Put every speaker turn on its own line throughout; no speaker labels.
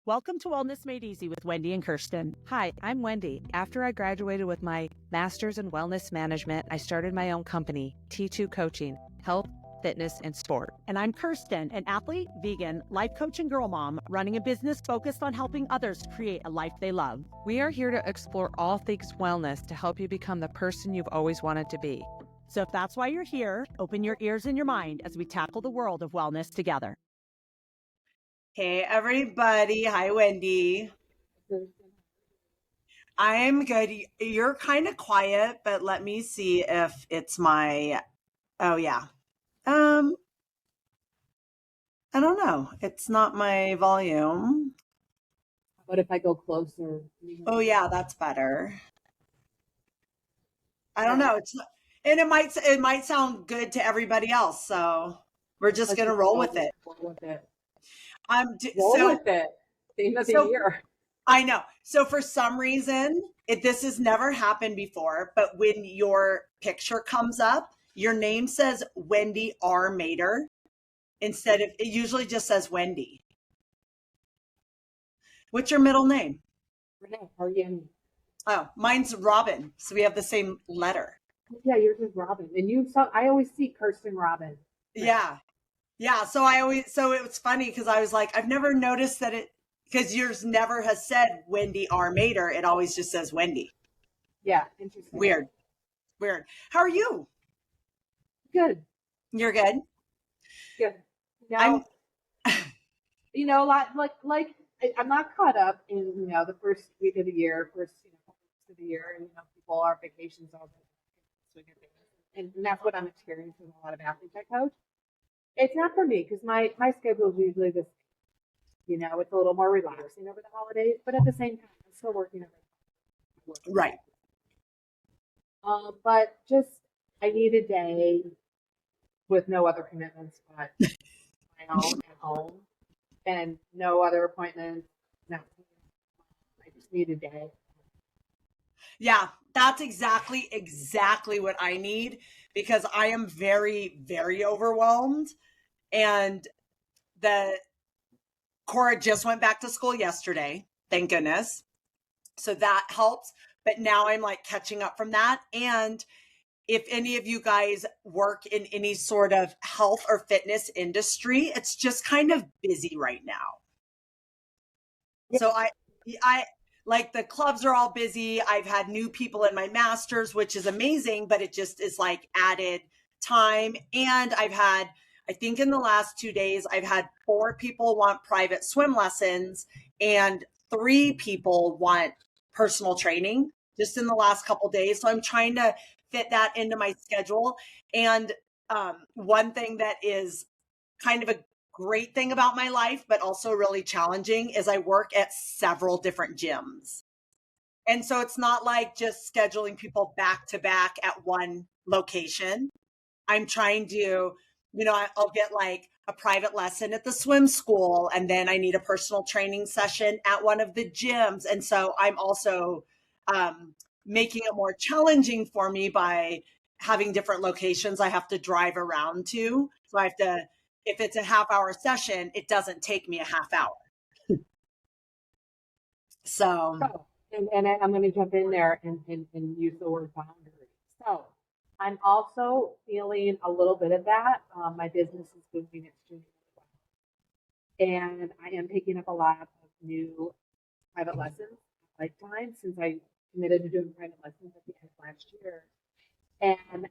Welcome to Wellness Made Easy with Wendy and Kirsten. Hi, I'm Wendy. After I graduated with my master's in wellness management, I started my own company, T2 Coaching, Health, Fitness, and Sport. And I'm Kirsten, an athlete, vegan, life coach, and girl mom, running a business focused on helping others create a life they love. We are here to explore all things wellness to help you become the person you've always wanted to be. So if that's why you're here, open your ears and your mind as we tackle the world of wellness together.
Hey, everybody. Hi, Wendy. I'm good. You're kind of quiet, but let me see if it's my, oh yeah. I don't know. It's not my volume.
What if I go closer?
Oh yeah, that's better. I don't know. And it might sound good to everybody else. So we're just going to roll with it.
Roll with it.
Roll
with it. Theme of the year.
I know. So for some reason, this has never happened before, but when your picture comes up, your name says Wendy R. Mater instead of, it usually just says Wendy. What's your middle name?
Renee, how are you?
Oh, mine's Robin. So we have the same letter.
Yeah, yours is Robin. And I always see Kirsten Robin.
Yeah. Yeah. So it was funny because I was like, I've never noticed that because yours never has said Wendy R. Mater. It always just says Wendy.
Yeah. Interesting.
Weird. How are you?
Good.
You're good?
Good. Now, a lot like I'm not caught up in, the first week of the year, couple weeks of the year, and, people are vacations all the time. And that's what I'm experiencing with a lot of athletes I coach. It's not for me because my schedule is usually this, it's a little more relaxing over the holidays, but at the same time, I'm still working every
right.
But just I need a day with no other commitments but my own at home and no other appointments. No, I just need a day.
Yeah, that's exactly what I need because I am very, very overwhelmed. And Cora just went back to school yesterday, thank goodness. So that helps. But now I'm like catching up from that. And if any of you guys work in any sort of health or fitness industry, it's just kind of busy right now. Yeah. So I like the clubs are all busy. I've had new people in my master's, which is amazing, but it just is like added time. And I think in the last 2 days, I've had 4 people want private swim lessons and 3 people want personal training just in the last couple of days. So I'm trying to fit that into my schedule. And one thing that is kind of a great thing about my life, but also really challenging, is I work at several different gyms. And so it's not like just scheduling people back to back at one location. I'm trying to, I'll get like a private lesson at the swim school, and then I need a personal training session at one of the gyms. And so I'm also making it more challenging for me by having different locations I have to drive around to. So I have to, if it's a half-hour session, it doesn't take me a half hour. So,
and I'm going to jump in there and use the word boundary. So I'm also feeling a little bit of that. My business is moving extremely well. And I am picking up a lot of new private lessons at lifetime since I committed to doing private lessons at the end of last year. And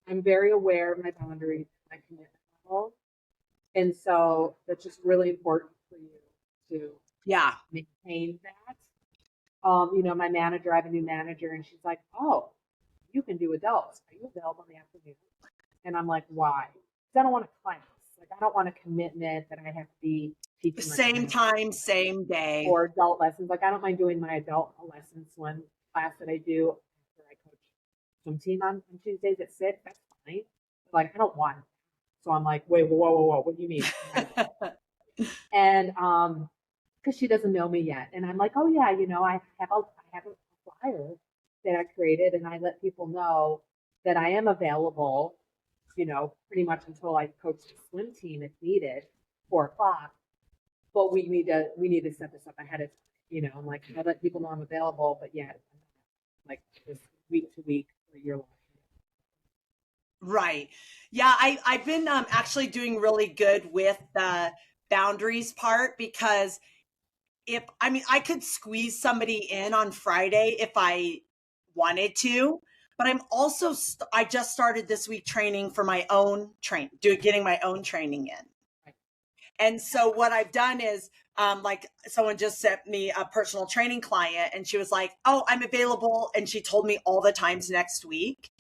I'm very aware of my boundaries, my commitment level. And so that's just really important for you to maintain that. My manager, I have a new manager, and she's like, "Oh, you can do adults. Are you available in the afternoon?" And I'm like, "Why?" Because I don't want a class. Like, I don't want a commitment that I have to be teaching
same time, same day,
or adult lessons. Like, I don't mind doing my adult lessons one class that I do after I coach swim team on Tuesdays at 6. That's fine. But, like, I don't want it. So I'm like, wait, whoa, what do you mean? And because she doesn't know me yet, and I'm like, oh yeah, I have a flyer that I created, and I let people know that I am available, pretty much until I coach the swim team if needed, 4 o'clock. but we need to set this up ahead of time. You know, I'm like, I let people know I'm available, but yet like this week to week or year long.
Right. Yeah, I've been actually doing really good with the boundaries part, because I could squeeze somebody in on Friday if I wanted to, but I'm also I just started this week training for my own getting my own training in.
Right.
And so what I've done is, like, someone just sent me a personal training client, and she was like, "Oh, I'm available," and she told me all the times next week.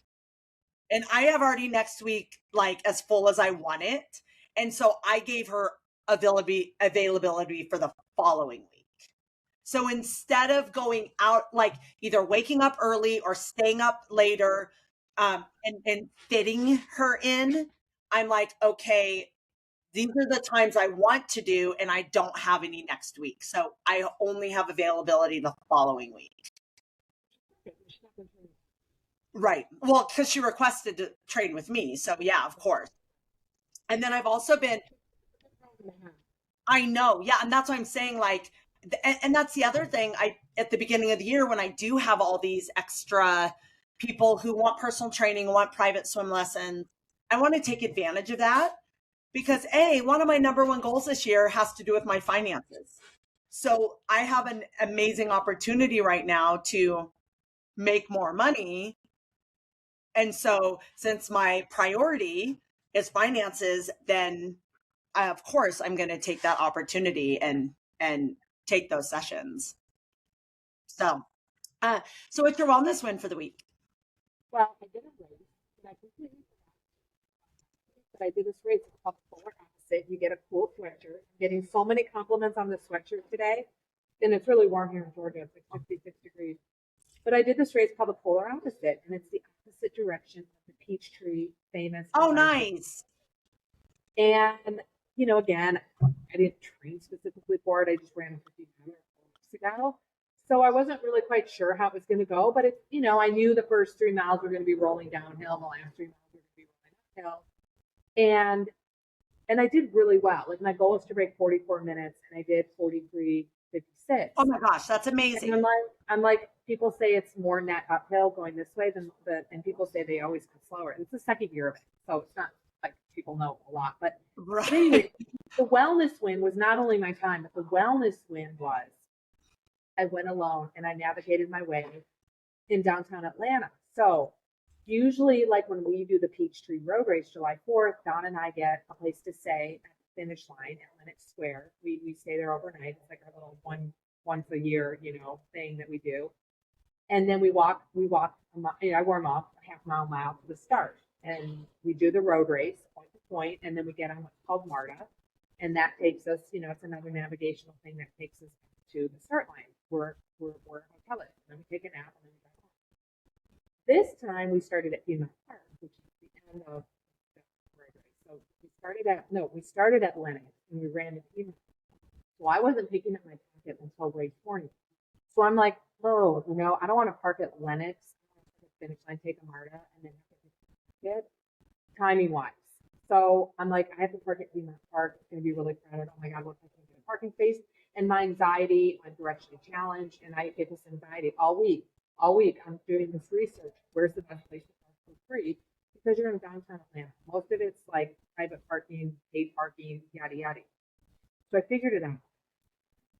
And I have already next week, like, as full as I want it. And so I gave her availability for the following week. So instead of going out, like either waking up early or staying up later, and fitting her in, I'm like, okay, these are the times I want to do, and I don't have any next week. So I only have availability the following week. Right. Well, because she requested to train with me. So yeah, of course. And then I've also been, I know. Yeah. And that's what I'm saying. Like, and that's the other thing. At the beginning of the year, when I do have all these extra people who want personal training, want private swim lessons, I want to take advantage of that, because one of my number one goals this year has to do with my finances. So I have an amazing opportunity right now to make more money. And so since my priority is finances, then of course I'm going to take that opportunity and take those sessions. So what's your wellness win for the week?
Well, I did a race, and I completely forgot. But I did this race called Polar Opposite. You get a cool sweatshirt. I'm getting so many compliments on the sweatshirt today, and it's really warm here in Georgia. It's like 66 degrees. But I did this race called the Polar Opposite, and it's the opposite direction of the Peachtree famous.
Oh, nice.
And, you know, again, I didn't train specifically for it. I just ran a 50 miler 4 weeks ago. So I wasn't really quite sure how it was going to go, but it's, you know, I knew the first 3 miles were going to be rolling downhill. The last 3 miles were going to be rolling uphill. And I did really well. Like, my goal was to break 44 minutes, and I did 43:56.
Oh my gosh, that's amazing.
And I'm like, people say it's more net uphill going this way and people say they always go slower. It's the second year of it, so it's not like people know a lot. But
right.
Anyway, the wellness win was not only my time, but the wellness win was I went alone and I navigated my way in downtown Atlanta. So usually, like when we do the Peachtree Road Race July 4th, Don and I get a place to stay at the finish line at Lenox Square. We stay there overnight. It's like our little once a year, you know, thing that we do. And then we walk, I warm up a half mile to the start. And we do the road race point to point, and then we get on what's called MARTA. And that takes us, you know, it's another navigational thing that takes us to the start line where our hotel is. And then we take a nap, and then we go home. This time we started at Piedmont Park, which is the end of the road race. So we started at Lenox, and we ran to Piedmont. So I wasn't picking up my pocket until race morning. So I'm like, oh, you know, I don't want to park at Lenox, finish line, take a MARTA, and then get timing wise. So I'm like, I have to park at Piedmont Park. It's going to be really crowded. Oh my God, what if I can't get a parking space? And my anxiety, I'm directionally challenged, and I get this anxiety all week. All week, I'm doing this research. Where's the best place to park for free? Because you're in downtown Atlanta. Most of it's like private parking, paid parking, yada, yada. So I figured it out.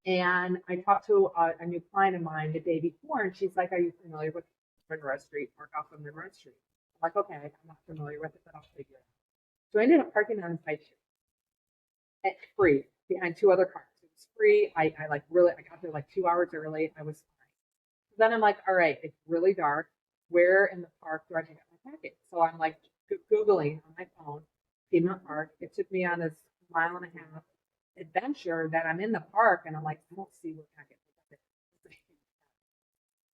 And I talked to a new client of mine the day before, and she's like, are you familiar with Monroe Street? Park off of Monroe Street. I'm like, okay, I'm not familiar with it, but I'll figure it out. So I ended up parking on the side street. It's free, behind 2 other cars. It was free. I got there like 2 hours early. I was fine. So then I'm like, all right, it's really dark. Where in the park do I take out my packet? So I'm like Googling on my phone, Piedmont Park. It took me on this 1.5 mile adventure that I'm in the park, and I'm like, I don't see where packet is.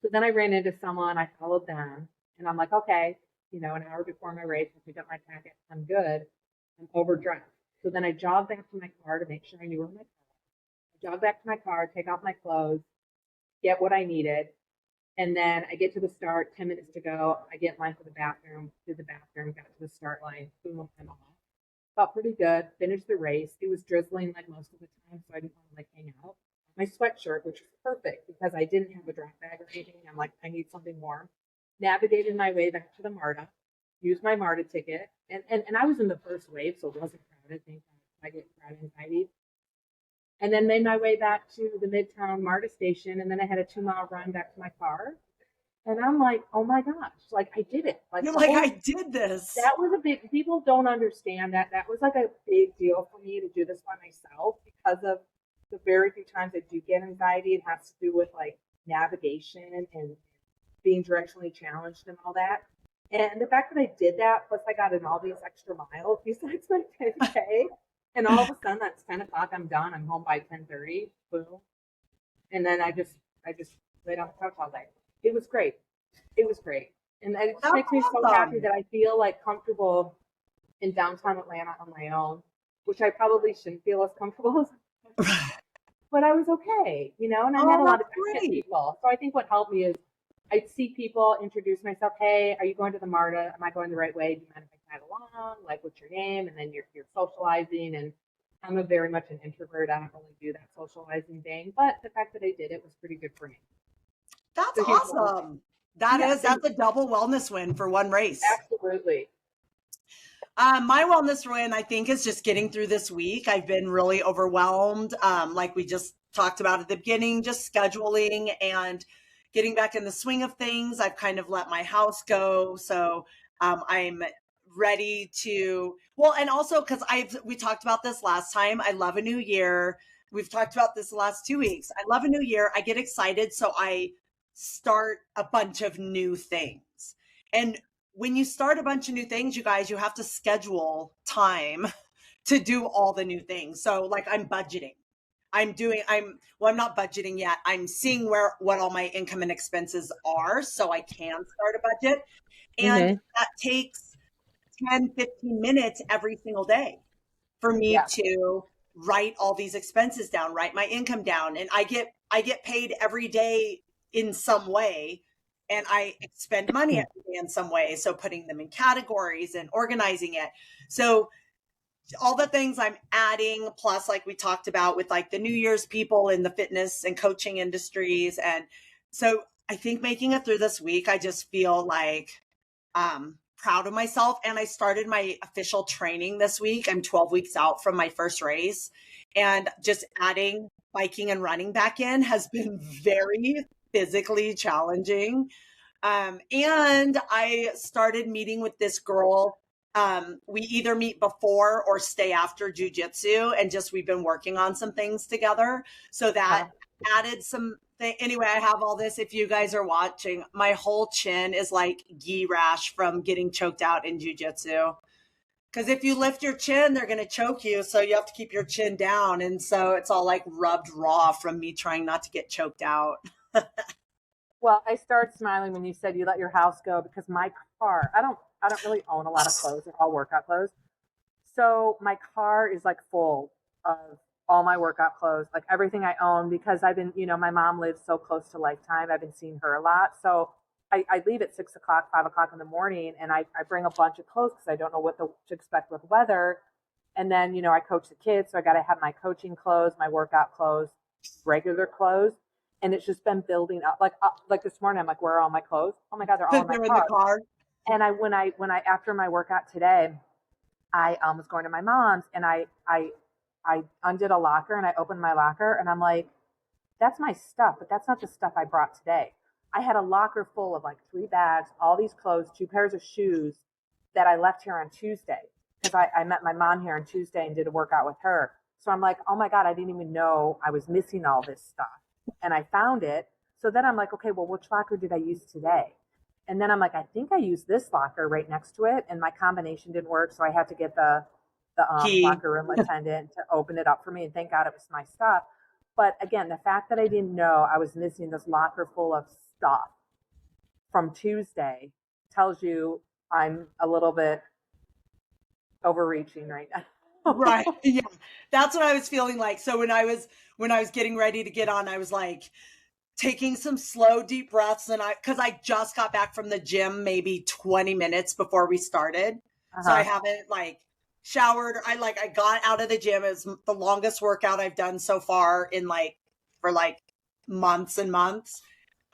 So then I ran into someone, I followed them, and I'm like, okay, you know, an hour before my race, I picked up my packet, I'm good, I'm overdressed. So then I jogged back to my car to make sure I knew where my car was. I jogged back to my car, take off my clothes, get what I needed, and then I get to the start, 10 minutes to go, I get in line for the bathroom, did the bathroom, got to the start line, boom, I'm off. Felt pretty good. Finished the race. It was drizzling like most of the time, so I didn't want to like hang out. My sweatshirt, which was perfect because I didn't have a drop bag or anything. I'm like, I need something warm. Navigated my way back to the MARTA, used my MARTA ticket, and I was in the first wave, so it wasn't crowded. Thank God I get crowd anxiety. And then made my way back to the Midtown MARTA station, and then I had a 2-mile run back to my car. And I'm like, oh my gosh, like I did it. Like,
you're like, I did this.
That was a big, people don't understand that. That was like a big deal for me to do this by myself because of the very few times I do get anxiety. It has to do with like navigation and being directionally challenged and all that. And the fact that I did that, plus I got in all these extra miles besides my 10K. And all of a sudden, that's 10 o'clock. I'm done. I'm home by 10:30. Boom. And then I just laid on the couch all day. It was great. It was great. And it just makes me so happy that I feel like comfortable in downtown Atlanta on my own, which I probably shouldn't feel as comfortable as, but I was okay, you know, and I met a lot of great people. So I think what helped me is I'd see people, introduce myself. Hey, are you going to the MARTA? Am I going the right way? Do you mind if I tag along? Like, what's your name? And then you're socializing. And I'm a very much an introvert. I don't really do that socializing thing. But the fact that I did it was pretty good for me.
That's awesome. That's a double wellness win for one race.
Absolutely.
My wellness win, I think, is just getting through this week. I've been really overwhelmed. Like we just talked about at the beginning, just scheduling and getting back in the swing of things. I've kind of let my house go. So I'm ready to, well, and also because we talked about this last time. I love a new year. We've talked about this the last 2 weeks. I love a new year. I get excited. So I start a bunch of new things. And when you start a bunch of new things, you guys, you have to schedule time to do all the new things. So like I'm budgeting. I'm not budgeting yet. I'm seeing what all my income and expenses are so I can start a budget. And that takes 10, 15 minutes every single day for me to write all these expenses down, write my income down. And I get paid every day in some way, and I expend money every day in some way. So putting them in categories and organizing it. So all the things I'm adding, plus like we talked about with like the New Year's people in the fitness and coaching industries. And so I think making it through this week, I just feel like proud of myself. And I started my official training this week. I'm 12 weeks out from my first race, and just adding biking and running back in has been very physically challenging. And I started meeting with this girl. We either meet before or stay after jujitsu, and just we've been working on some things together. So that added some thing. Anyway, I have all this. If you guys are watching, my whole chin is like gi rash from getting choked out in jujitsu. Because if you lift your chin, they're going to choke you. So you have to keep your chin down. And so it's all like rubbed raw from me trying not to get choked out.
Well, I started smiling when you said you let your house go, because my car, I don't really own a lot of clothes. They're all workout clothes. So my car is like full of all my workout clothes, like everything I own, because I've been, my mom lives so close to Lifetime. I've been seeing her a lot. So I leave at 6 o'clock, 5 o'clock in the morning, and I bring a bunch of clothes because I don't know what to expect with weather. And then, I coach the kids. So I got to have my coaching clothes, my workout clothes, regular clothes. And it's just been building up. Like this morning, I'm like, where are all my clothes? Oh my God, they're all in my car. And when I after my workout today, I was going to my mom's, and I undid a locker, and I opened my locker, and I'm like, that's my stuff, but that's not the stuff I brought today. I had a locker full of like 3 bags, all these clothes, 2 pairs of shoes that I left here on Tuesday, because I met my mom here on Tuesday and did a workout with her. So I'm like, oh my God, I didn't even know I was missing all this stuff. And I found it. So then I'm like, okay, well, which locker did I use today? And then I'm like, I think I used this locker right next to it, and my combination didn't work. So I had to get the locker room attendant to open it up for me. And thank God it was my stuff. But again, the fact that I didn't know I was missing this locker full of stuff from Tuesday tells you I'm a little bit overreaching right now.
Right. Yeah. That's what I was feeling like. So when I was getting ready to get on, I was like taking some slow, deep breaths, and because I just got back from the gym maybe 20 minutes before we started. So I haven't showered. I got out of the gym. It was the longest workout I've done so far for months and months.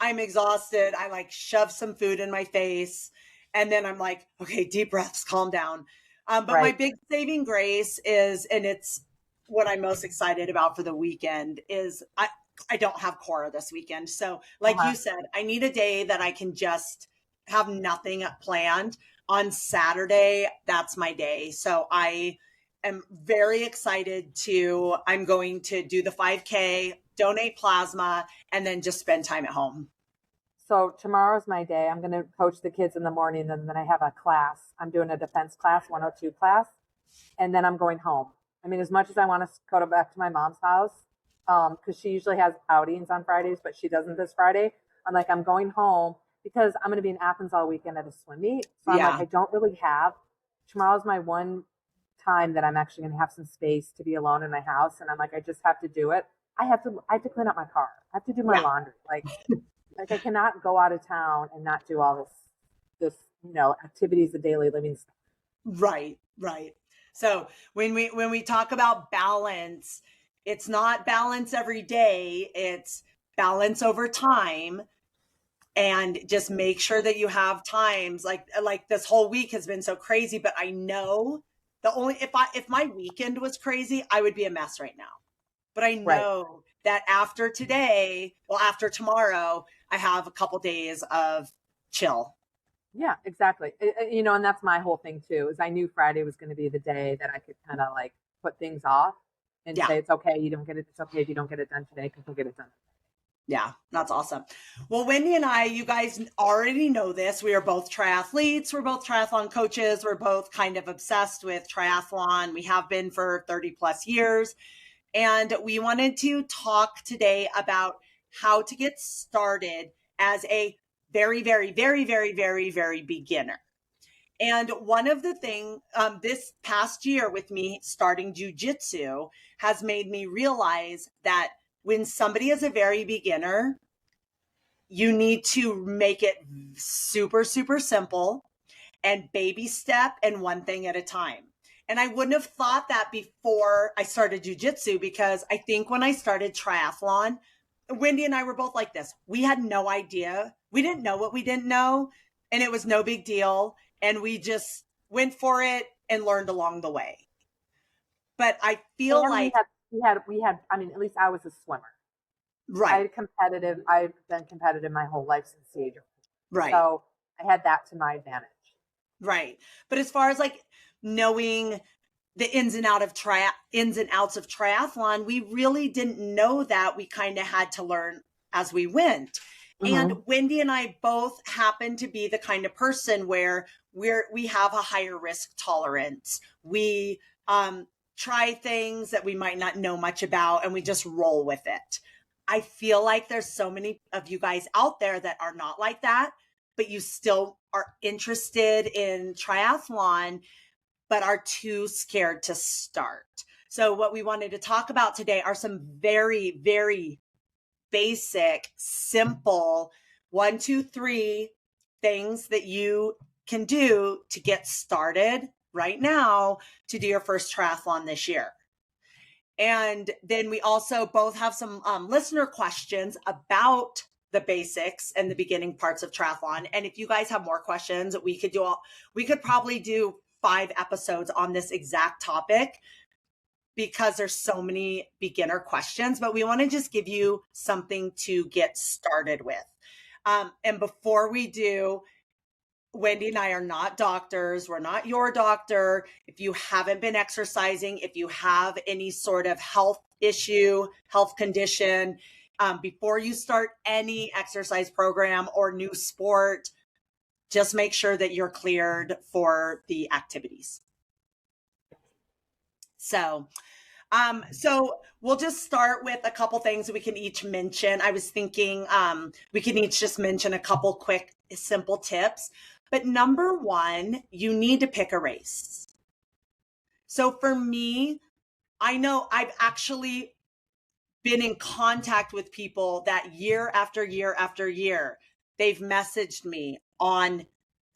I'm exhausted. I shove some food in my face. And then I'm like, okay, deep breaths, calm down. But my big saving grace is, and it's what I'm most excited about for the weekend, is I don't have Cora this weekend. So you said, I need a day that I can just have nothing planned. On Saturday, that's my day. So I am very excited I'm going to do the 5K, donate plasma, and then just spend time at home.
So tomorrow's my day. I'm going to coach the kids in the morning, and then I have a class. I'm doing a defense class, 102 class, and then I'm going home. I mean, as much as I want to go back to my mom's house, because she usually has outings on Fridays, but she doesn't this Friday. I'm going home because I'm going to be in Athens all weekend at a swim meet. So I don't really have, tomorrow's my one time that I'm actually going to have some space to be alone in my house. And I'm I just have to do it. I have to clean up my car. I have to do my laundry. I cannot go out of town and not do all this, activities of daily living stuff.
Right. So when we talk about balance, it's not balance every day. It's balance over time. And just make sure that you have times like this whole week has been so crazy, but I know if my weekend was crazy, I would be a mess right now. But I know that after tomorrow, I have a couple days of chill.
Yeah, exactly. And that's my whole thing too, is I knew Friday was going to be the day that I could kind of put things off and say, it's okay. It's okay if you don't get it done today, because we'll get it done.
Yeah, that's awesome. Well, Wendy and I, you guys already know this. We are both triathletes. We're both triathlon coaches. We're both kind of obsessed with triathlon. We have been for 30 plus years. And we wanted to talk today about how to get started as a very, very, very, very, very, very beginner. And one of the things this past year with me starting jujitsu has made me realize that when somebody is a very beginner, you need to make it super, super simple and baby step and one thing at a time. And I wouldn't have thought that before I started jujitsu, because I think when I started triathlon, Wendy and I were both like this. We had no idea. We didn't know what we didn't know, and it was no big deal. And we just went for it and learned along the way. But I feel
we had, I mean, at least I was a swimmer.
Right.
I've been competitive my whole life since the age of 4.
Right.
So I had that to my advantage.
Right. But as far as knowing the ins and outs of triathlon, we really didn't know that. We kind of had to learn as we went. Mm-hmm. And Wendy and I both happen to be the kind of person where we have a higher risk tolerance. We try things that we might not know much about, and we just roll with it. I feel like there's so many of you guys out there that are not like that, but you still are interested in triathlon, but are too scared to start. So what we wanted to talk about today are some very, very basic, simple 1, 2, 3 things that you can do to get started right now to do your first triathlon this year. And then we also both have some listener questions about the basics and the beginning parts of triathlon. And if you guys have more questions, we could probably do 5 episodes on this exact topic, because there's so many beginner questions, but we want to just give you something to get started with. And before we do, Wendy and I are not doctors. We're not your doctor. If you haven't been exercising, if you have any sort of health issue, health condition, before you start any exercise program or new sport, just make sure that you're cleared for the activities. So we'll just start with a couple things that we can each mention. I was thinking we can each just mention a couple quick, simple tips. But number 1, you need to pick a race. So for me, I know I've actually been in contact with people that year after year after year, they've messaged me on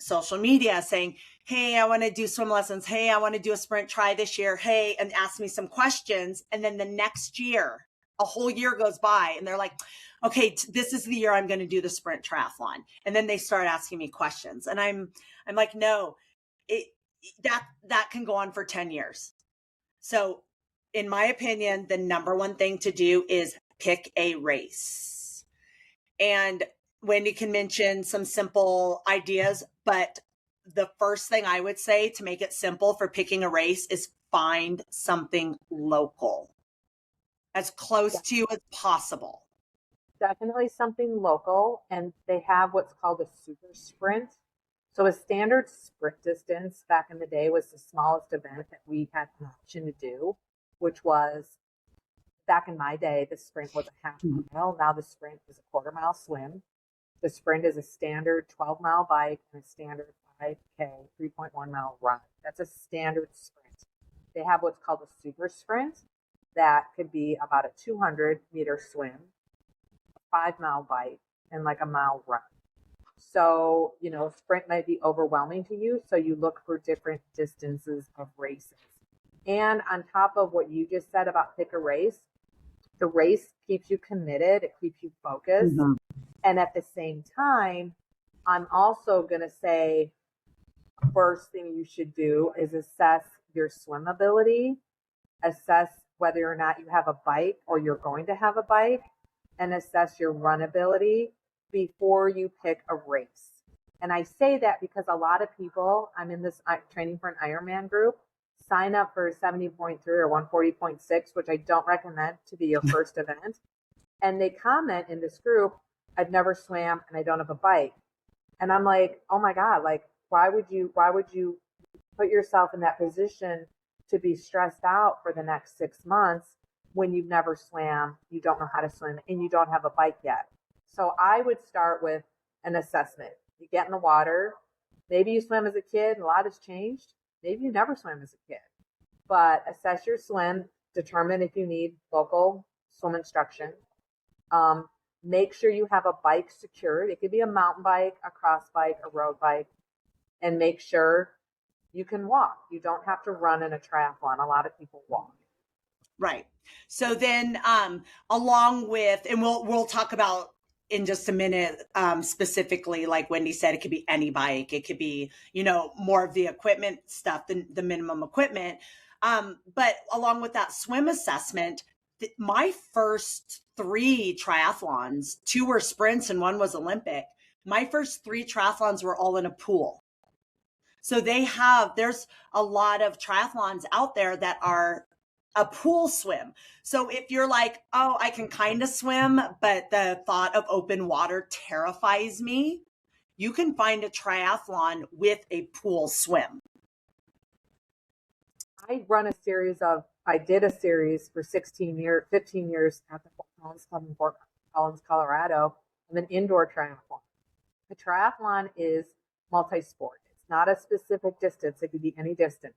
social media saying, hey, I want to do swim lessons. Hey, I want to do a sprint try this year. Hey, and ask me some questions. And then the next year, a whole year goes by and they're like, okay, this is the year I'm going to do the sprint triathlon. And then they start asking me questions. And I'm like, no, that can go on for 10 years. So in my opinion, the number one thing to do is pick a race. And Wendy can mention some simple ideas, but the first thing I would say to make it simple for picking a race is find something local, as close to you as possible.
Definitely something local. And they have what's called a super sprint. So a standard sprint distance back in the day was the smallest event that we had an option to do, which was, back in my day, the sprint was a half mile. Now the sprint is a quarter mile swim. The sprint is a standard 12-mile bike and a standard 5K, 3.1 mile run. That's a standard sprint. They have what's called a super sprint that could be about a 200-meter swim, a 5-mile bike, and like a mile run. So, sprint might be overwhelming to you. So you look for different distances of races. And on top of what you just said about pick a race, the race keeps you committed. It keeps you focused. Mm-hmm. And at the same time, I'm also going to say, first thing you should do is assess your swim ability, assess whether or not you have a bike or you're going to have a bike, and assess your run ability before you pick a race. And I say that because a lot of people, I'm in this training for an Ironman group, sign up for 70.3 or 140.6, which I don't recommend to be your first event. And they comment in this group, I've never swam and I don't have a bike. And I'm like, oh my God, like, why would you put yourself in that position to be stressed out for the next 6 months when you've never swam, you don't know how to swim, and you don't have a bike yet? So I would start with an assessment. You get in the water. Maybe you swam as a kid. A lot has changed. Maybe you never swam as a kid. But assess your swim. Determine if you need local swim instruction. Make sure you have a bike secured. It could be a mountain bike, a cross bike, a road bike. And make sure you can walk. You don't have to run in a triathlon. A lot of people walk.
Right. So then along with, and we'll talk about in just a minute, specifically, like Wendy said, it could be any bike. It could be, more of the equipment stuff, the minimum equipment. But along with that swim assessment, my first 3 triathlons, 2 were sprints and 1 was Olympic. My first 3 triathlons were all in a pool. So there's a lot of triathlons out there that are a pool swim. So if you're like, oh, I can kind of swim, but the thought of open water terrifies me, you can find a triathlon with a pool swim.
I did a series for 15 years at the Fort Collins Club in Fort Collins, Colorado, of an indoor triathlon. The triathlon is multi-sport. It's not a specific distance. It could be any distance.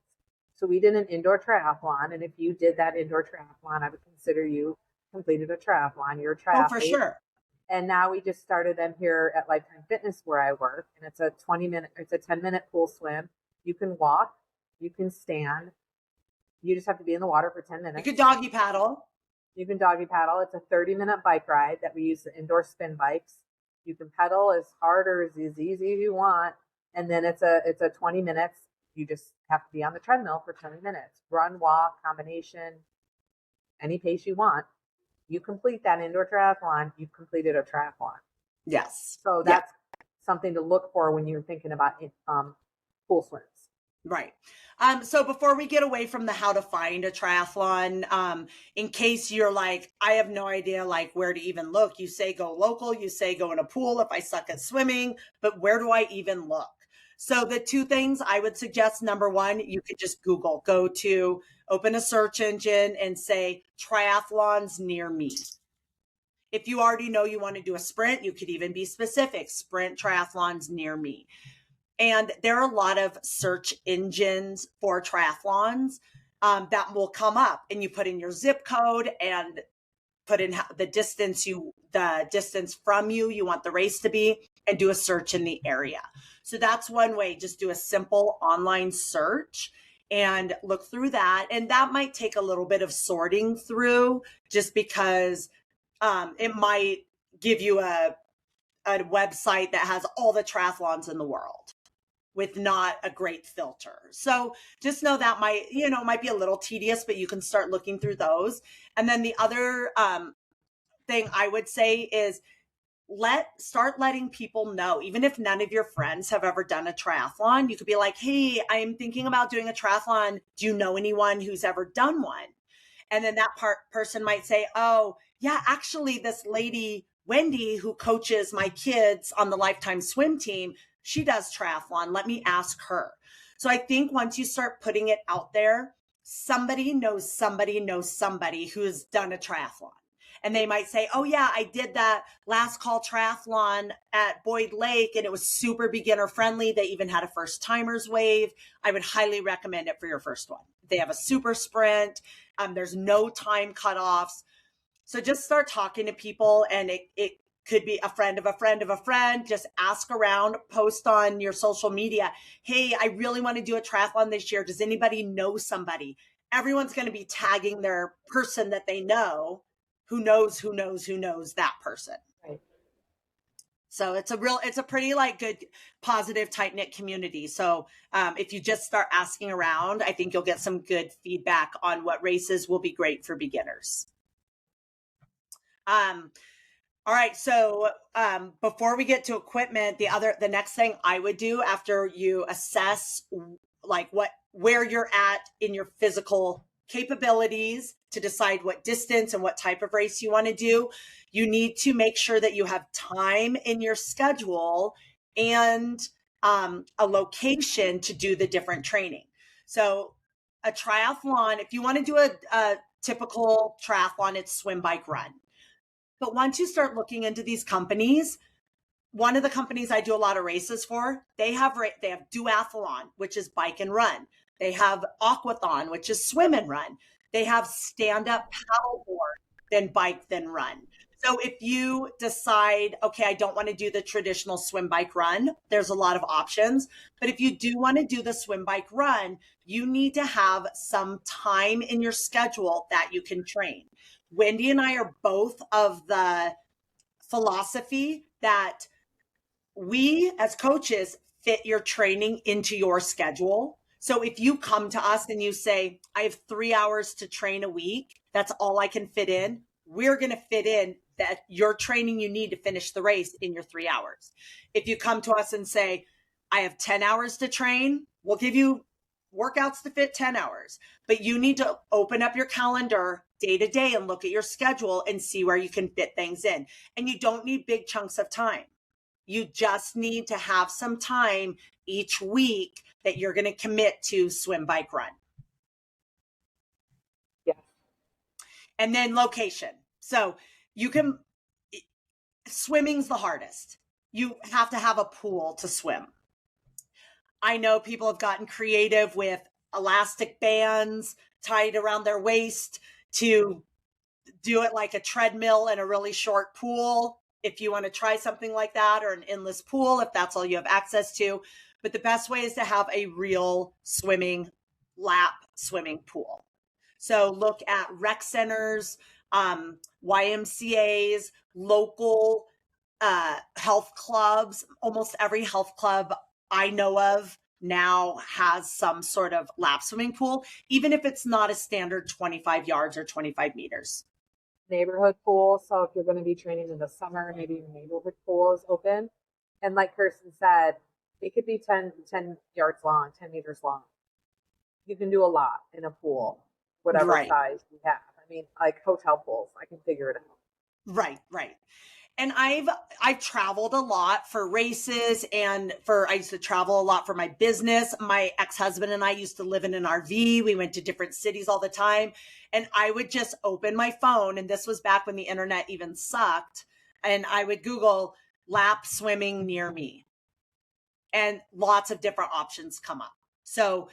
So we did an indoor triathlon, and if you did that indoor triathlon, I would consider you completed a triathlon. You're a triathlete.
Oh, for sure.
And now we just started them here at Lifetime Fitness where I work, and it's a 10-minute pool swim. You can walk, you can stand. You just have to be in the water for 10 minutes.
You can doggy paddle.
You can doggy paddle. It's a 30-minute bike ride that we use the indoor spin bikes. You can pedal as hard or as easy as you want, and then it's a 20 minutes. You just have to be on the treadmill for 20 minutes. Run, walk, combination, any pace you want. You complete that indoor triathlon, you've completed a triathlon.
Yes.
So that's something to look for when you're thinking about pool swims.
Right. So before we get away from the how to find a triathlon, in case you're like, I have no idea like where to even look, you say go local, you say go in a pool if I suck at swimming, but where do I even look? So the 2 things I would suggest, number 1, you could just Google, open a search engine and say triathlons near me. If you already know you want to do a sprint, you could even be specific, sprint triathlons near me. And there are a lot of search engines for triathlons that will come up, and you put in your zip code and put in the distance from you want the race to be. and do a search in the area. So that's one way. Just do a simple online search and look through that. And that might take a little bit of sorting through, just because it might give you a website that has all the triathlons in the world with not a great filter. So just know that might be a little tedious, but you can start looking through those. And then the other thing I would say is start letting people know, even if none of your friends have ever done a triathlon. You could be like, hey, I'm thinking about doing a triathlon. Do you know anyone who's ever done one? And then that person might say, oh yeah, actually this lady, Wendy, who coaches my kids on the Lifetime swim team, she does triathlon. Let me ask her. So I think once you start putting it out there, somebody knows somebody who's done a triathlon. And they might say, oh yeah, I did that last call triathlon at Boyd Lake and it was super beginner friendly. They even had a first timers wave. I would highly recommend it for your first one. They have a super sprint. There's no time cutoffs. So just start talking to people, and it could be a friend of a friend of a friend. Just ask around, post on your social media. Hey, I really want to do a triathlon this year. Does anybody know somebody? Everyone's going to be tagging their person that they know who knows that person.
Right.
So it's a pretty good, positive, tight knit community. So if you just start asking around, I think you'll get some good feedback on what races will be great for beginners. All right. So before we get to equipment, the next thing I would do after you assess where you're at in your physical capabilities to decide what distance and what type of race you want to do, you need to make sure that you have time in your schedule and a location to do the different training. So a triathlon, if you want to do a typical triathlon, it's swim, bike, run. But once you start looking into these companies, one of the companies I do a lot of races for, they have duathlon, which is bike and run. They have aquathon, which is swim and run. They have stand-up paddleboard, then bike, then run. So if you decide, okay, I don't want to do the traditional swim, bike, run, there's a lot of options. But if you do want to do the swim, bike, run, you need to have some time in your schedule that you can train. Wendy and I are both of the philosophy that we as coaches fit your training into your schedule. So if you come to us and you say, I have 3 hours to train a week, that's all I can fit in, we're going to fit in that your training you need to finish the race in your 3 hours. If you come to us and say, I have 10 hours to train, we'll give you workouts to fit 10 hours, but you need to open up your calendar day to day and look at your schedule and see where you can fit things in. And you don't need big chunks of time. You just need to have some time each week that you're going to commit to swim, bike, run.
Yeah.
And then location. So swimming's the hardest. You have to have a pool to swim. I know people have gotten creative with elastic bands tied around their waist to do it like a treadmill in a really short pool. If you want to try something like that, or an endless pool, if that's all you have access to. But the best way is to have a real lap swimming pool. So look at rec centers, YMCAs, local health clubs. Almost every health club I know of now has some sort of lap swimming pool, even if it's not a standard 25 yards or 25 meters.
Neighborhood pool. So if you're going to be training in the summer, maybe your neighborhood pool is open. And like Kirsten said, it could be 10 yards long, 10 meters long. You can do a lot in a pool, whatever size you have. I mean, like hotel pools, I can figure it out.
Right. And I've traveled a lot for races, and I used to travel a lot for my business. My ex-husband and I used to live in an RV. We went to different cities all the time, and I would just open my phone. And this was back when the internet even sucked. And I would Google lap swimming near me, and lots of different options come up. So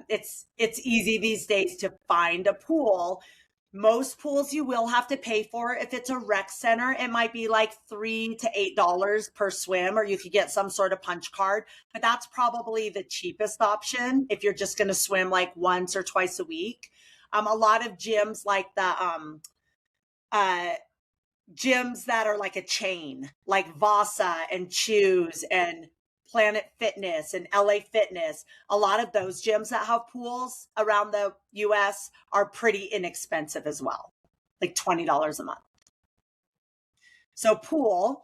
it's easy these days to find a pool. Most pools you will have to pay for. If it's a rec center, it might be like $3 to $8 per swim, or you could get some sort of punch card, but that's probably the cheapest option if you're just going to swim like once or twice a week. A lot of gyms like the gyms that are like a chain, like Vasa and Choose and Planet Fitness and LA Fitness, a lot of those gyms that have pools around the US are pretty inexpensive as well, like $20 a month. So pool,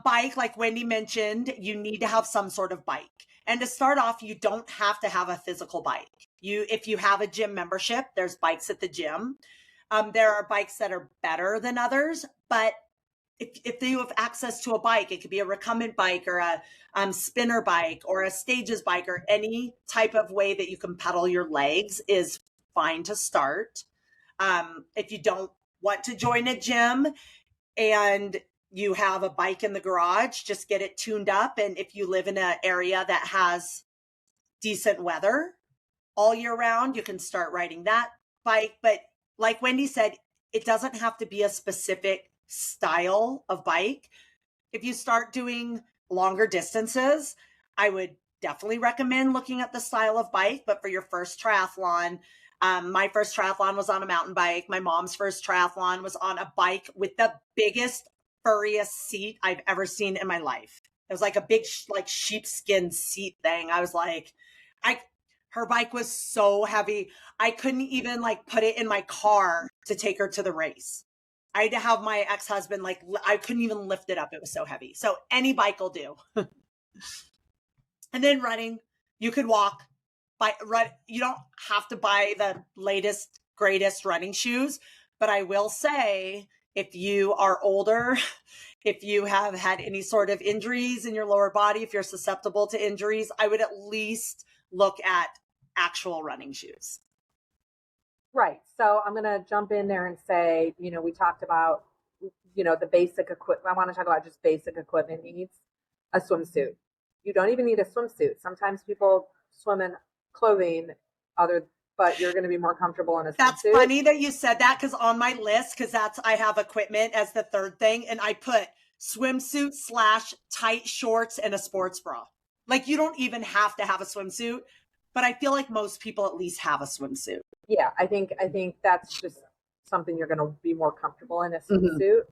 bike, like Wendy mentioned, you need to have some sort of bike. And to start off, you don't have to have a physical bike. If you have a gym membership, there's bikes at the gym. There are bikes that are better than others, but if you have access to a bike, it could be a recumbent bike or a spinner bike or a stages bike, or any type of way that you can pedal your legs is fine to start. If you don't want to join a gym and you have a bike in the garage, just get it tuned up. And if you live in an area that has decent weather all year round, you can start riding that bike. But like Wendy said, it doesn't have to be a specific style of bike. If you start doing longer distances, I would definitely recommend looking at the style of bike. But for your first triathlon, my first triathlon was on a mountain bike. My mom's first triathlon was on a bike with the biggest, furriest seat I've ever seen in my life. It was like a big, like sheepskin seat thing. I was like, her bike was so heavy. I couldn't even like put it in my car to take her to the race. I had to have my ex-husband, like, I couldn't even lift it up. It was so heavy. So any bike will do. And then running, you could walk. You don't have to buy the latest, greatest running shoes. But I will say, if you are older, if you have had any sort of injuries in your lower body, if you're susceptible to injuries, I would at least look at actual running shoes.
Right. So I'm going to jump in there and say, we talked about, the basic equipment. I want to talk about just basic equipment needs. A swimsuit. You don't even need a swimsuit. Sometimes people swim in clothing but you're going to be more comfortable in a swimsuit.
That's funny that you said that, because on my list, I have equipment as the third thing, and I put swimsuit / tight shorts and a sports bra. Like, you don't even have to have a swimsuit, but I feel like most people at least have a swimsuit.
Yeah, I think that's just something you're going to be more comfortable in, a swimsuit. Mm-hmm.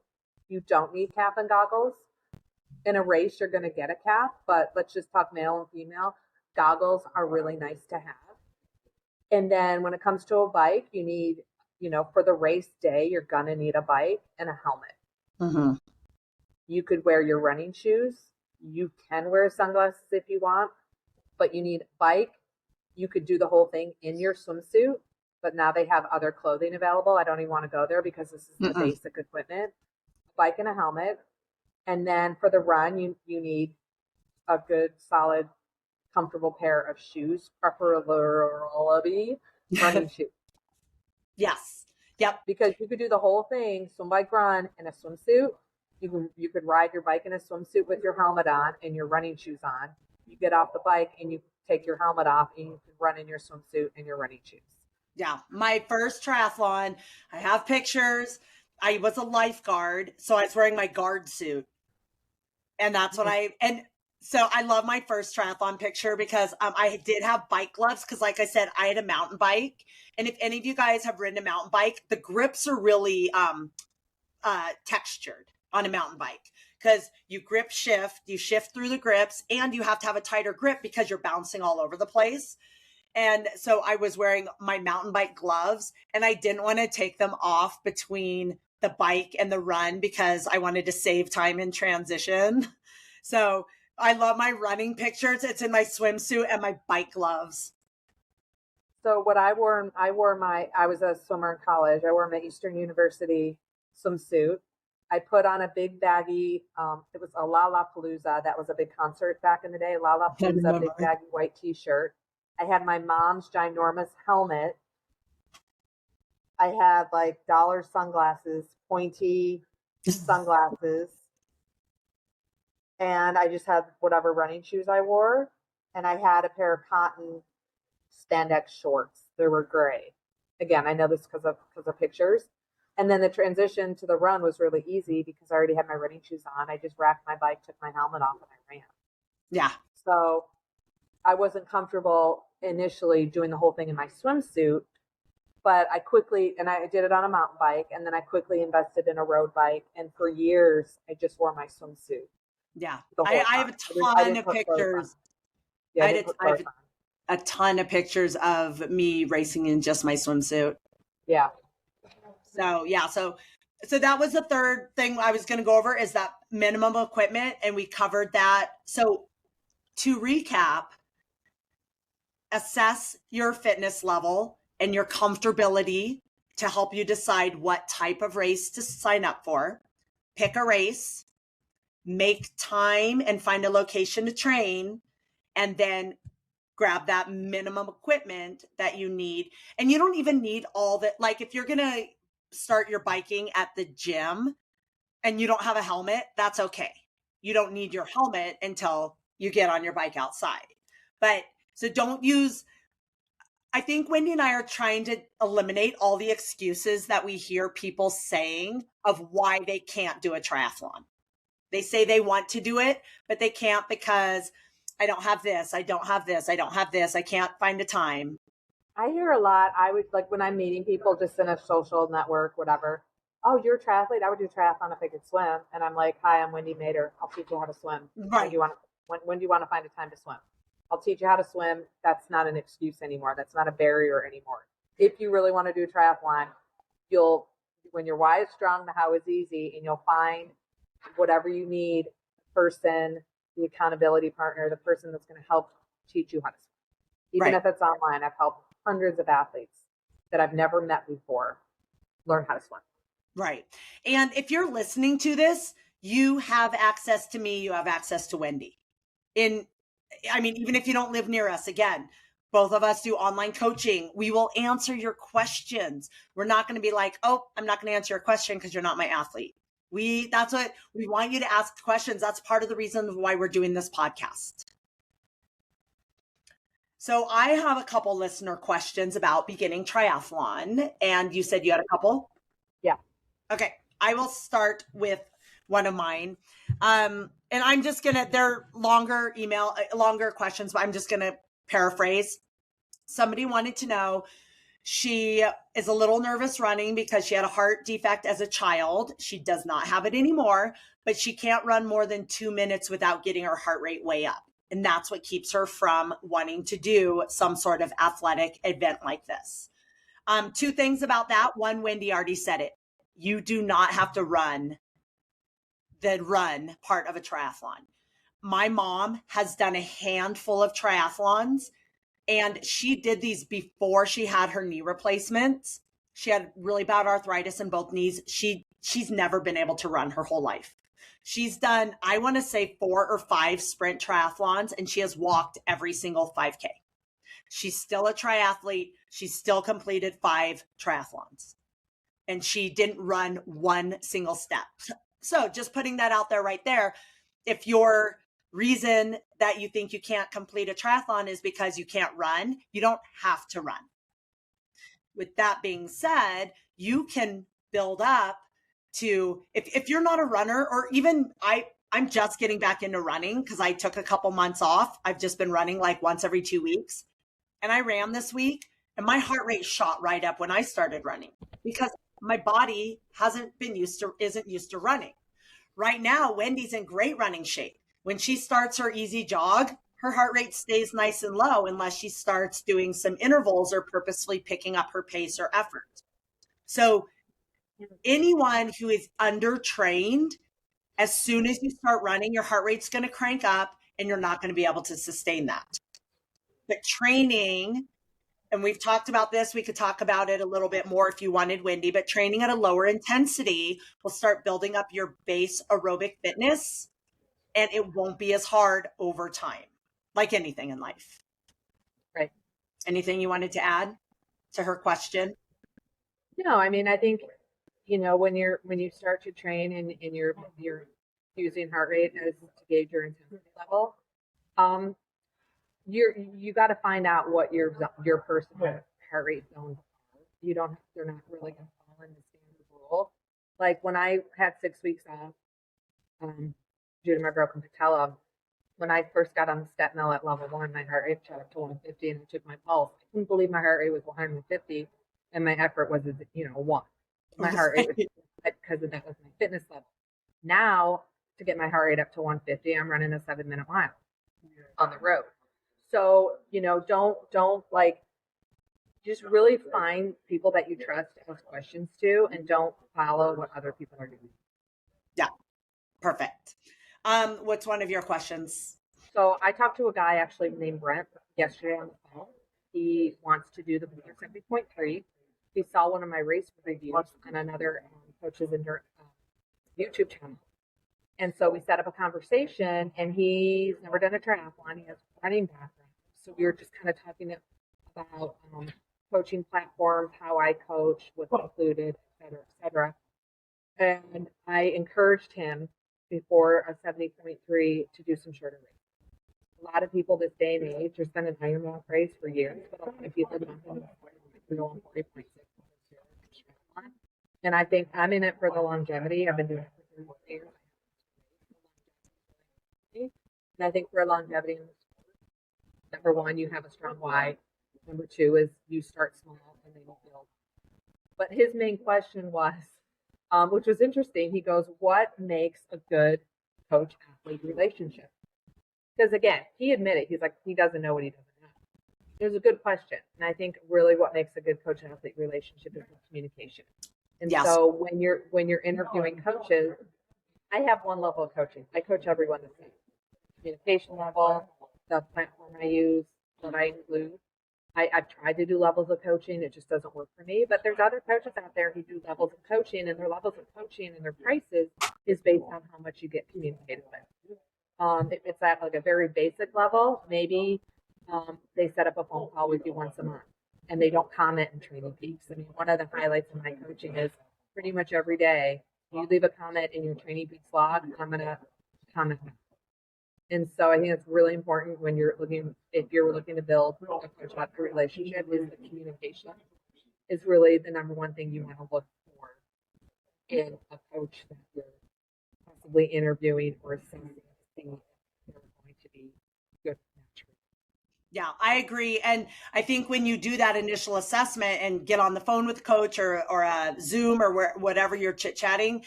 You don't need cap and goggles. In a race, you're going to get a cap, but let's just talk male and female. Goggles are really nice to have. And then when it comes to a bike, you need, for the race day, you're going to need a bike and a helmet. Mm-hmm. You could wear your running shoes. You can wear sunglasses if you want, but you need a bike. You could do the whole thing in your swimsuit, but now they have other clothing available. I don't even want to go there because this is the basic equipment. A bike and a helmet. And then for the run, you need a good, solid, comfortable pair of shoes, preferably running shoes.
Yes. Yep.
Because you could do the whole thing, swim, bike, run in a swimsuit. You could ride your bike in a swimsuit with your helmet on and your running shoes on. You get off the bike and you take your helmet off and you can run in your swimsuit and your running shoes.
Yeah. My first triathlon, I have pictures. I was a lifeguard, so I was wearing my guard suit. And that's what so I love my first triathlon picture because I did have bike gloves because, like I said, I had a mountain bike. And if any of you guys have ridden a mountain bike, the grips are really textured on a mountain bike because you shift through the grips, and you have to have a tighter grip because you're bouncing all over the place. And so I was wearing my mountain bike gloves, and I didn't want to take them off between the bike and the run because I wanted to save time in transition. So I love my running pictures. It's in my swimsuit and my bike gloves.
So what I was a swimmer in college. I wore my Eastern University swimsuit. I put on a big baggy, it was a Lollapalooza. That was a big concert back in the day. Lollapalooza, big baggy white t-shirt. I had my mom's ginormous helmet. I had like dollar sunglasses, pointy sunglasses. And I just had whatever running shoes I wore. And I had a pair of cotton spandex shorts. They were gray. Again, I know this because of pictures. And then the transition to the run was really easy because I already had my running shoes on. I just racked my bike, took my helmet off, and I ran.
Yeah.
So I wasn't comfortable initially doing the whole thing in my swimsuit, but I did it on a mountain bike, and then I quickly invested in a road bike. And for years, I just wore my swimsuit.
Yeah.
I
have a ton of pictures.
Yeah,
I have a ton of pictures of me racing in just my swimsuit.
Yeah.
So, yeah. So that was the third thing I was going to go over is that minimum equipment. And we covered that. So to recap, assess your fitness level and your comfortability to help you decide what type of race to sign up for. Pick a race, make time and find a location to train, and then grab that minimum equipment that you need. And you don't even need all that. Like if you're going to start your biking at the gym and you don't have a helmet, that's okay. You don't need your helmet until you get on your bike outside. But so I think Wendy and I are trying to eliminate all the excuses that we hear people saying of why they can't do a triathlon. They say they want to do it, but they can't because I don't have this, I don't have this, I don't have this, I can't find a time.
I hear a lot. I would like when I'm meeting people just in a social network, whatever. Oh, you're a triathlete? I would do triathlon if I could swim. And I'm like, hi, I'm Wendy Mader. I'll teach you how to swim.
Right.
When do you want to find a time to swim? I'll teach you how to swim. That's not an excuse anymore. That's not a barrier anymore. If you really want to do a triathlon, when your why is strong, the how is easy, and you'll find whatever you need, the person, the accountability partner, the person that's going to help teach you how to swim. Even if it's online, I've helped hundreds of athletes that I've never met before learn how to swim.
Right. And if you're listening to this, you have access to me, you have access to Wendy. Even if you don't live near us, again, both of us do online coaching. We will answer your questions. We're not going to be like, oh, I'm not going to answer your question because you're not my athlete. That's what we want you to ask questions. That's part of the reason why we're doing this podcast. So I have a couple listener questions about beginning triathlon, and you said you had a couple?
Yeah.
Okay. I will start with one of mine. And I'm just they're longer questions, but I'm just going to paraphrase. Somebody wanted to know, she is a little nervous running because she had a heart defect as a child. She does not have it anymore, but she can't run more than 2 minutes without getting her heart rate way up. And that's what keeps her from wanting to do some sort of athletic event like this. Two things about that. One, Wendy already said it. You do not have to run the run part of a triathlon. My mom has done a handful of triathlons, and she did these before she had her knee replacements. She had really bad arthritis in both knees. She's never been able to run her whole life. She's done, I want to say 4 or 5 sprint triathlons, and she has walked every single 5K. She's still a triathlete. She's still completed 5 triathlons, and she didn't run one single step. So just putting that out there right there. If your reason that you think you can't complete a triathlon is because you can't run, you don't have to run. With that being said, you can build up to, if you're not a runner, or even I'm just getting back into running because I took a couple months off. I've just been running like once every 2 weeks. And I ran this week and my heart rate shot right up when I started running because my body isn't used to running. Right now, Wendy's in great running shape. When she starts her easy jog, her heart rate stays nice and low unless she starts doing some intervals or purposefully picking up her pace or effort. So anyone who is undertrained, as soon as you start running, your heart rate's going to crank up and you're not going to be able to sustain that. But training, and we've talked about this, we could talk about it a little bit more if you wanted, Wendy, but training at a lower intensity will start building up your base aerobic fitness, and it won't be as hard over time, like anything in life.
Right.
Anything you wanted to add to her question?
No, I think, when you start to train and you're using heart rate as to gauge your intensity level, you got to find out what your personal heart rate zones are. they're not really going to follow the standard rule. Like when I had 6 weeks off, due to my broken patella, when I first got on the step mill at level 1, my heart rate shot up to 150 and I took my pulse. I couldn't believe my heart rate was 150 and my effort was, 1. My heart rate was because that was my fitness level. Now, to get my heart rate up to 150, I'm running a 7-minute mile on the road. So, don't like, just really find people that you trust to ask questions to and don't follow what other people are doing.
Yeah, perfect. What's one of your questions?
So I talked to a guy actually named Brent yesterday on the phone. He wants to do the 70.3. He saw one of my race reviews on another coach's YouTube channel. And so we set up a conversation, and he's never done a triathlon. He has a running background. So we were just kind of talking about coaching platforms, how I coach, what's included, et cetera. And I encouraged him before a 70.3 to do some shorter races. A lot of people this day and age, there's been an Ironman race for years, but a lot of people don't know 40.6. And I think I'm in it for the longevity. I've been doing it for 31 years. And I think for longevity in the sport, number one, you have a strong why. Number two is you start small and then you build. But his main question was, which was interesting, he goes, what makes a good coach-athlete relationship? Because again, he admitted, he's like, he doesn't know what he doesn't know. It was a good question. And I think really what makes a good coach-athlete relationship is the communication. And so when you're interviewing coaches, I have one level of coaching. I coach everyone the same. Communication level, the platform I use, what I include. I've tried to do levels of coaching. It just doesn't work for me. But there's other coaches out there who do levels of coaching, and their levels of coaching and their prices is based on how much you get communicated with. If it's at like a very basic level, maybe they set up a phone call with you once a month, and they don't comment in Training Peaks. I mean, one of the highlights of my coaching is pretty much every day, you leave a comment in your Training Peaks log, I'm going to comment back. And so I think it's really important when if you're looking to build a coach-athlete relationship, is the communication is really the number one thing you want to look for in a coach that you're possibly interviewing or assessing if they're going to be good match.
Yeah, I agree. And I think when you do that initial assessment and get on the phone with the coach or a Zoom or whatever you're chit-chatting,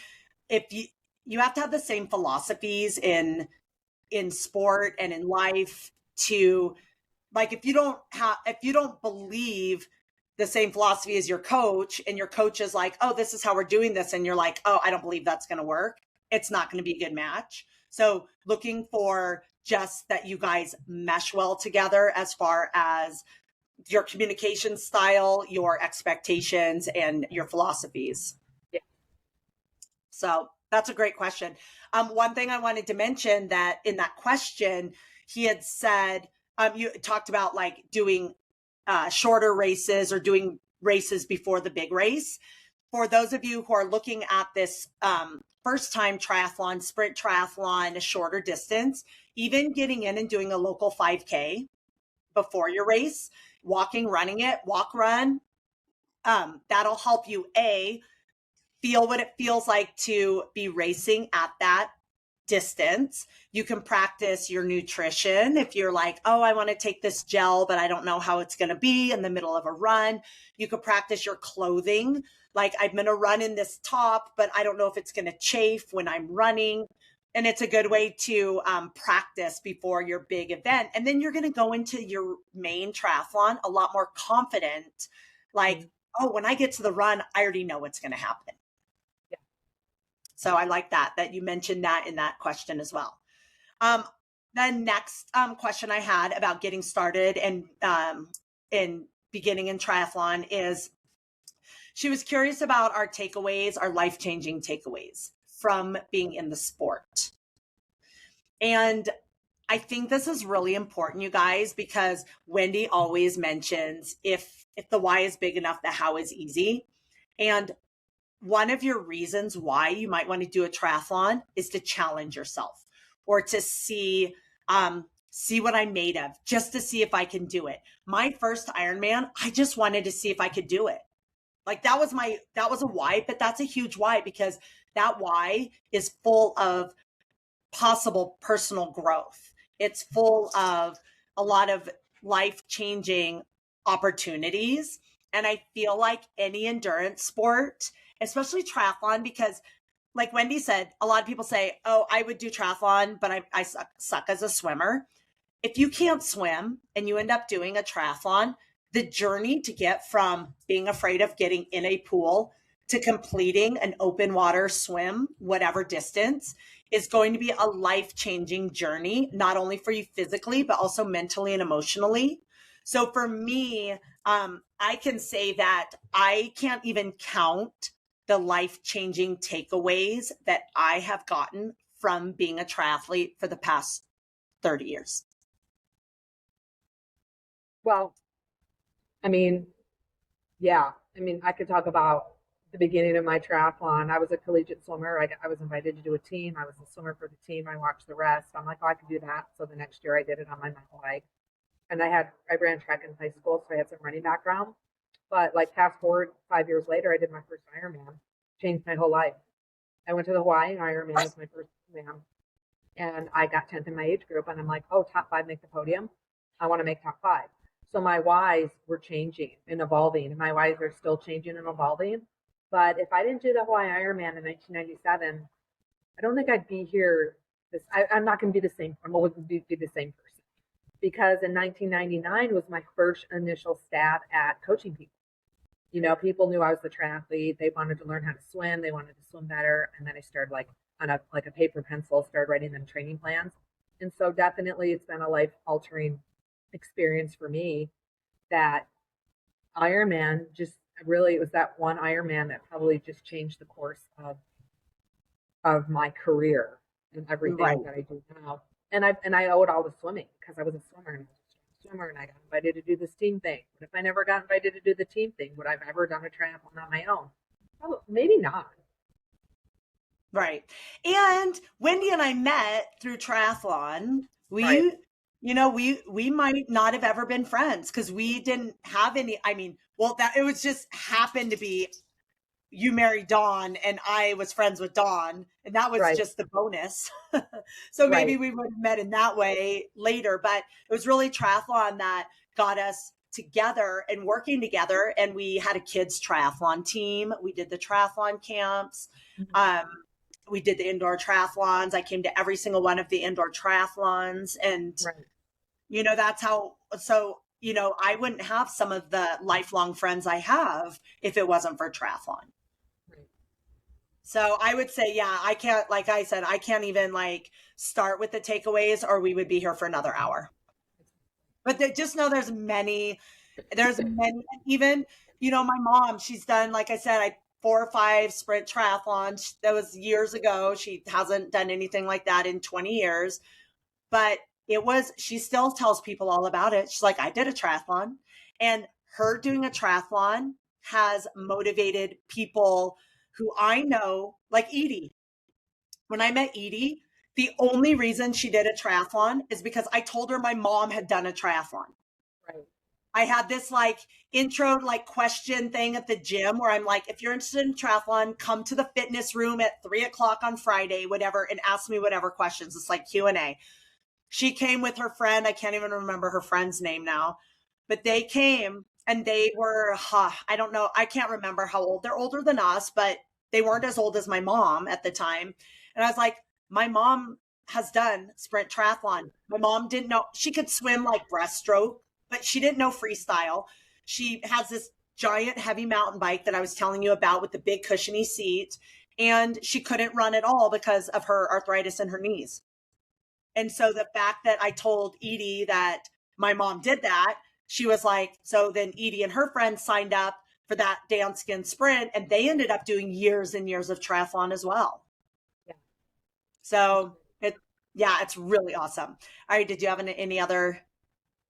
if you have to have the same philosophies in sport and in life, to like, if you don't believe the same philosophy as your coach, and your coach is like, oh, this is how we're doing this, and you're like, oh, I don't believe that's going to work, it's not going to be a good match. So looking for just that you guys mesh well together as far as your communication style, your expectations, and your philosophies.
Yeah.
So that's a great question. One thing I wanted to mention, that in that question, he had said, you talked about like doing shorter races or doing races before the big race. For those of you who are looking at this first time triathlon, sprint triathlon, a shorter distance, even getting in and doing a local 5K before your race, walking, running it, walk, run, that'll help you, feel what it feels like to be racing at that distance. You can practice your nutrition. If you're like, oh, I want to take this gel, but I don't know how it's going to be in the middle of a run. You could practice your clothing. Like, I'm going to run in this top, but I don't know if it's going to chafe when I'm running. And it's a good way to practice before your big event. And then you're going to go into your main triathlon a lot more confident. Like, oh, when I get to the run, I already know what's going to happen. So I like that you mentioned that in that question as well. The next question I had about getting started and in beginning in triathlon is, she was curious about our takeaways, our life-changing takeaways from being in the sport. And I think this is really important, you guys, because Wendy always mentions if the why is big enough, the how is easy. And one of your reasons why you might want to do a triathlon is to challenge yourself, or to see what I'm made of, just to see if I can do it. My first Ironman, I just wanted to see if I could do it. Like that was a why, but that's a huge why, because that why is full of possible personal growth. It's full of a lot of life-changing opportunities. And I feel like any endurance sport, especially triathlon, because like Wendy said, a lot of people say, oh, I would do triathlon, but I suck as a swimmer. If you can't swim and you end up doing a triathlon, the journey to get from being afraid of getting in a pool to completing an open water swim, whatever distance, is going to be a life-changing journey, not only for you physically, but also mentally and emotionally. So for me, I can say that I can't even count the life-changing takeaways that I have gotten from being a triathlete for the past 30 years.
Well, I mean, yeah. I mean, I could talk about the beginning of my triathlon. I was a collegiate swimmer. I was invited to do a team. I was a swimmer for the team. I watched the rest. I'm like, oh, I can do that. So the next year I did it on my mountain bike. And I ran track in high school, so I had some running background. But like fast forward 5 years later, I did my first Ironman. Changed my whole life. I went to the Hawaii Ironman as my first Ironman. And I got 10th in my age group. And I'm like, oh, top 5 make the podium. I want to make top 5. So my whys were changing and evolving, and my whys are still changing and evolving. But if I didn't do the Hawaii Ironman in 1997, I don't think I'd be here. I'm not going to be the same. I'm always going to be the same person, because in 1999 was my first initial stab at coaching people. You know, people knew I was the triathlete. They wanted to learn how to swim. They wanted to swim better. And then I started on a paper pencil, started writing them training plans. And so definitely it's been a life altering experience for me. That Ironman it was that one Ironman that probably just changed the course of my career and everything that I do now. And I owe it all to swimming, because I was a swimmer and I got invited to do this team thing. But if I never got invited to do the team thing, would I have ever done a triathlon on my own? Probably, maybe not.
Right. And Wendy and I met through triathlon.
Right.
We might not have ever been friends because we didn't have any, it was just happened to be you married Dawn and I was friends with Dawn, and that was just the bonus. So maybe we would have met in that way later, but it was really triathlon that got us together and working together. And we had a kids triathlon team. We did the triathlon camps. We did the indoor triathlons. I came to every single one of the indoor triathlons. And, that's how, I wouldn't have some of the lifelong friends I have if it wasn't for triathlon. So I would say, I can't, like I said, I can't even start with the takeaways, or we would be here for another hour. But just know there's many, even, my mom, she's done, like I said, 4 or 5 sprint triathlons. That was years ago. She hasn't done anything like that in 20 years, but she still tells people all about it. She's like, I did a triathlon, and her doing a triathlon has motivated people who I know, like Edie. When I met Edie, the only reason she did a triathlon is because I told her my mom had done a triathlon.
Right.
I had this intro question thing at the gym where I'm like, if you're interested in triathlon, come to the fitness room at 3:00 on Friday, whatever, and ask me whatever questions. It's like Q&A. She came with her friend. I can't even remember her friend's name now, but they came and they were, I don't know. I can't remember how old. They're older than us, but they weren't as old as my mom at the time. And I was like, my mom has done sprint triathlon. My mom didn't know. She could swim breaststroke, but she didn't know freestyle. She has this giant heavy mountain bike that I was telling you about with the big cushiony seat. And she couldn't run at all because of her arthritis in her knees. And so the fact that I told Edie that my mom did that, she was like, so then Edie and her friends signed up for that Danskin sprint, and they ended up doing years and years of triathlon as well.
Yeah.
So it's really awesome. All right. Did you have any other?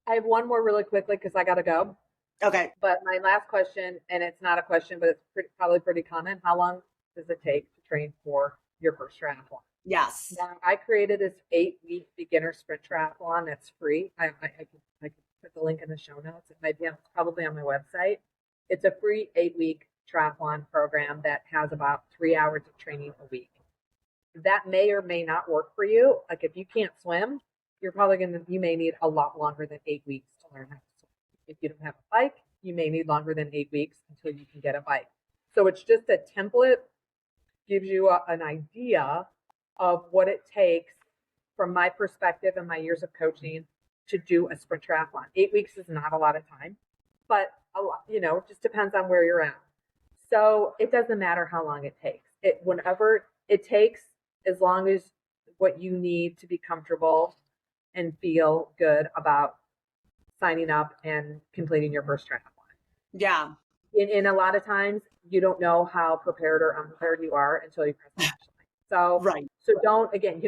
I have one more really quickly because I got to go.
Okay.
But my last question, and it's not a question, but it's probably pretty common. How long does it take to train for your first triathlon?
Yes.
Now, I created this 8-week beginner sprint triathlon that's free. I could put the link in the show notes. It might be probably on my website. It's a free 8-week triathlon program that has about 3 hours of training a week. That may or may not work for you. Like if you can't swim, you may need a lot longer than 8 weeks to learn how to swim. If you don't have a bike, you may need longer than 8 weeks until you can get a bike. So it's just a template, gives you an idea of what it takes from my perspective and my years of coaching to do a sprint triathlon. 8 weeks is not a lot of time, but a lot, it just depends on where you're at. So it doesn't matter how long it takes. Whenever it takes, as long as what you need to be comfortable and feel good about signing up and completing your first triathlon.
Yeah.
In a lot of times, you don't know how prepared or unprepared you are until you cross the finish line. So,
right.
So you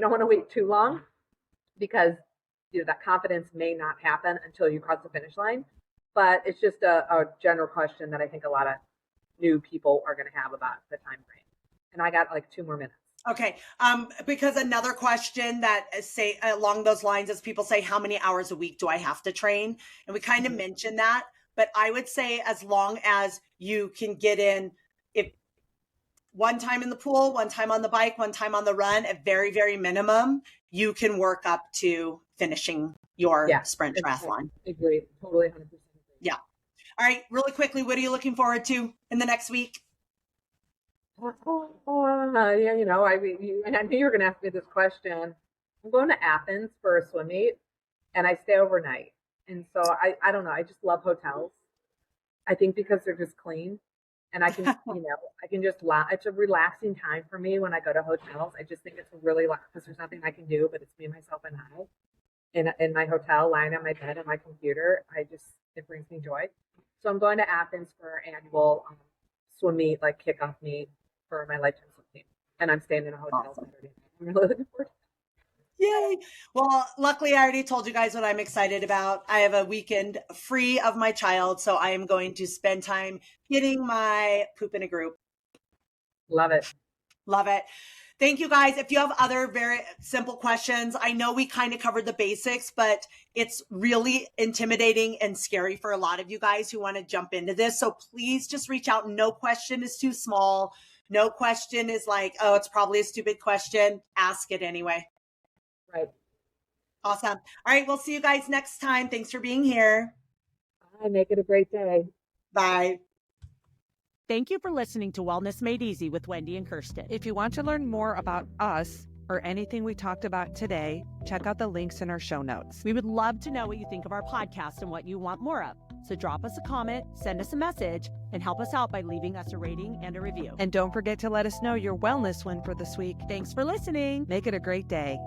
don't want to wait too long, because that confidence may not happen until you cross the finish line. But it's just a general question that I think a lot of new people are going to have about the time frame. And I got like 2 more minutes.
Okay. Because another question that say along those lines is people say, how many hours a week do I have to train? And we kind of mentioned that, but I would say as long as you can get in, if one time in the pool, one time on the bike, one time on the run, at very, very minimum, you can work up to finishing your sprint triathlon.
Agree. Totally 100% agree.
Yeah. All right. Really quickly, what are you looking forward to in the next week?
I knew you were going to ask me this question. I'm going to Athens for a swim meet, and I stay overnight. And so I don't know. I just love hotels. I think because they're just clean, and I can, I can just it's a relaxing time for me when I go to hotels. I just think it's really because there's nothing I can do, but it's me, myself, and I in my hotel, lying on my bed and my computer. It brings me joy. So I'm going to Athens for our annual swim meet, like kickoff meet for my lifetime swim team, and I'm staying in a hotel Saturday. I'm really looking forward to it.
Yay. Well, luckily I already told you guys what I'm excited about. I have a weekend free of my child, so I am going to spend time getting my poop in a group.
Love it.
Love it. Thank you guys. If you have other very simple questions, I know we kind of covered the basics, but it's really intimidating and scary for a lot of you guys who want to jump into this. So please just reach out. No question is too small. No question is like, oh, it's probably a stupid question. Ask it anyway.
Right.
Awesome. All right. We'll see you guys next time. Thanks for being here.
Bye. Make it a great day.
Bye.
Thank you for listening to Wellness Made Easy with Wendy and Kirsten. If you want to learn more about us or anything we talked about today, check out the links in our show notes. We would love to know what you think of our podcast and what you want more of. So drop us a comment, send us a message, and help us out by leaving us a rating and a review. And don't forget to let us know your wellness win for this week. Thanks for listening. Make it a great day.